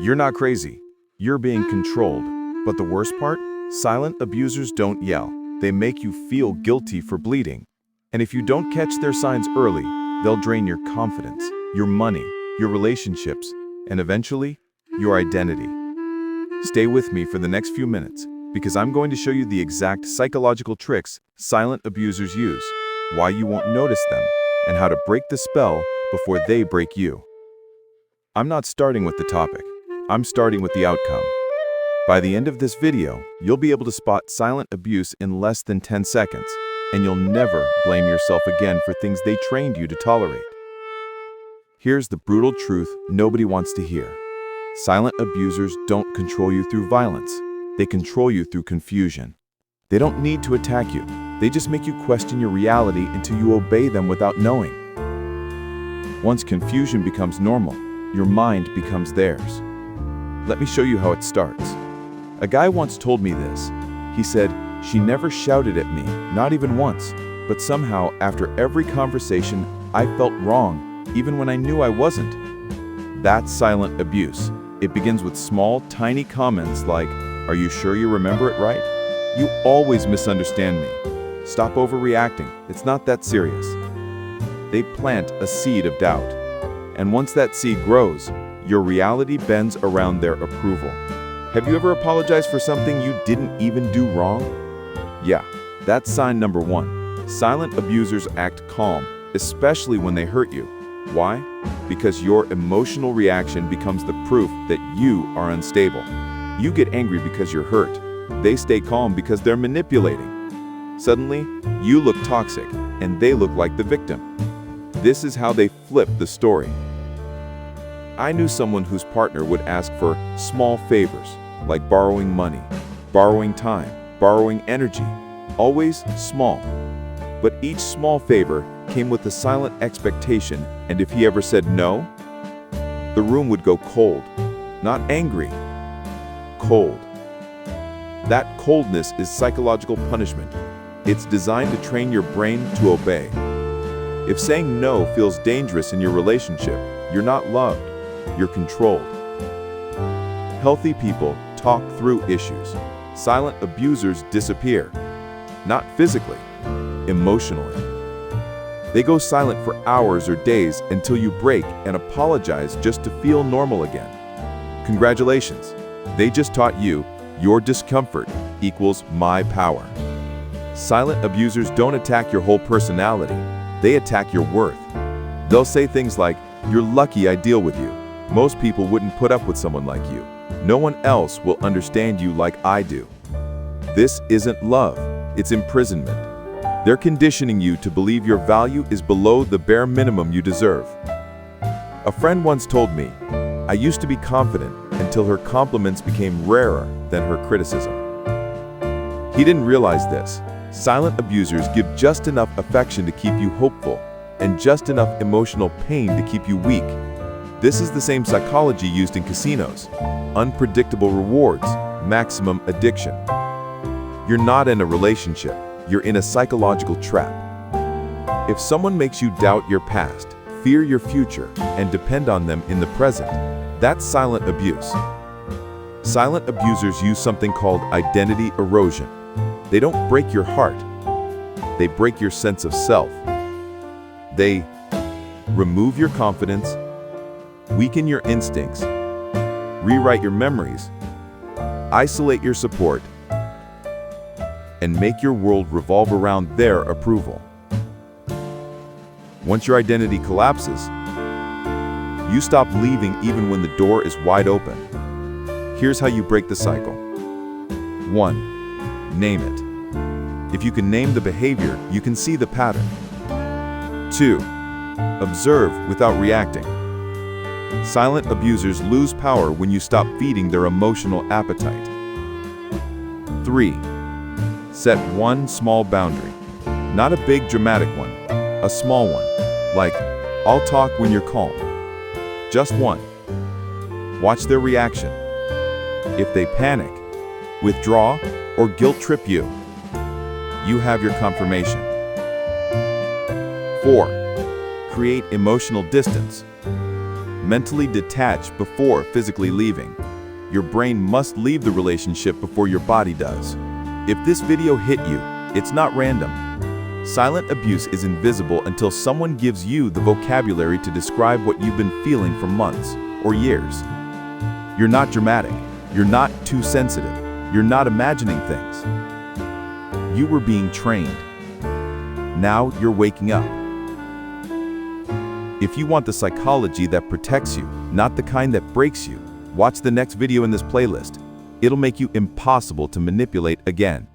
You're not crazy. You're being controlled. But the worst part? Silent abusers don't yell. They make you feel guilty for bleeding. And if you don't catch their signs early, they'll drain your confidence, your money, your relationships, and eventually, your identity. Stay with me for the next few minutes, because I'm going to show you the exact psychological tricks silent abusers use, why you won't notice them, and how to break the spell before they break you. I'm not starting with the topic. I'm starting with the outcome. By the end of this video, you'll be able to spot silent abuse in less than 10 seconds, and you'll never blame yourself again for things they trained you to tolerate. Here's the brutal truth nobody wants to hear. Silent abusers don't control you through violence. They control you through confusion. They don't need to attack you. They just make you question your reality until you obey them without knowing. Once confusion becomes normal, your mind becomes theirs. Let me show you how it starts. A guy once told me this. He said, "She never shouted at me, not even once, but somehow after every conversation, I felt wrong, even when I knew I wasn't." That's silent abuse. It begins with small, tiny comments like, "Are you sure you remember it right? You always misunderstand me. Stop overreacting. It's not that serious." They plant a seed of doubt. And once that seed grows, your reality bends around their approval. Have you ever apologized for something you didn't even do wrong? Yeah, that's sign number one. Silent abusers act calm, especially when they hurt you. Why? Because your emotional reaction becomes the proof that you are unstable. You get angry because you're hurt. They stay calm because they're manipulating. Suddenly, you look toxic, and they look like the victim. This is how they flip the story. I knew someone whose partner would ask for small favors, like borrowing money, borrowing time, borrowing energy, always small. But each small favor came with a silent expectation, and if he ever said no, the room would go cold. Not angry, cold. That coldness is psychological punishment. It's designed to train your brain to obey. If saying no feels dangerous in your relationship, you're not loved. You're controlled. Healthy people talk through issues. Silent abusers disappear. Not physically, emotionally. They go silent for hours or days until you break and apologize just to feel normal again. Congratulations. They just taught you your discomfort equals my power. Silent abusers don't attack your whole personality. They attack your worth. They'll say things like, "You're lucky I deal with you. Most people wouldn't put up with someone like you. No one else will understand you like I do." This isn't love, it's imprisonment. They're conditioning you to believe your value is below the bare minimum you deserve. A friend once told me, "I used to be confident until her compliments became rarer than her criticism." He didn't realize this. Silent abusers give just enough affection to keep you hopeful, and just enough emotional pain to keep you weak. This is the same psychology used in casinos. Unpredictable rewards, maximum addiction. You're not in a relationship, you're in a psychological trap. If someone makes you doubt your past, fear your future, and depend on them in the present, that's silent abuse. Silent abusers use something called identity erosion. They don't break your heart, they break your sense of self. They remove your confidence, weaken your instincts, rewrite your memories, isolate your support, and make your world revolve around their approval. Once your identity collapses, you stop leaving even when the door is wide open. Here's how you break the cycle. 1. Name it. If you can name the behavior, you can see the pattern. 2. Observe without reacting. Silent abusers lose power when you stop feeding their emotional appetite. 3. Set one small boundary. Not a big dramatic one, a small one. Like, "I'll talk when you're calm." Just one. Watch their reaction. If they panic, withdraw, or guilt trip you, you have your confirmation. 4. Create emotional distance. mentally detach before physically leaving. Your brain must leave the relationship before your body does. If this video hit you, it's not random. Silent abuse is invisible until someone gives you the vocabulary to describe what you've been feeling for months or years. You're not dramatic. You're not too sensitive. You're not imagining things. You were being trained. Now you're waking up. If you want the psychology that protects you, not the kind that breaks you, watch the next video in this playlist. It'll make you impossible to manipulate again.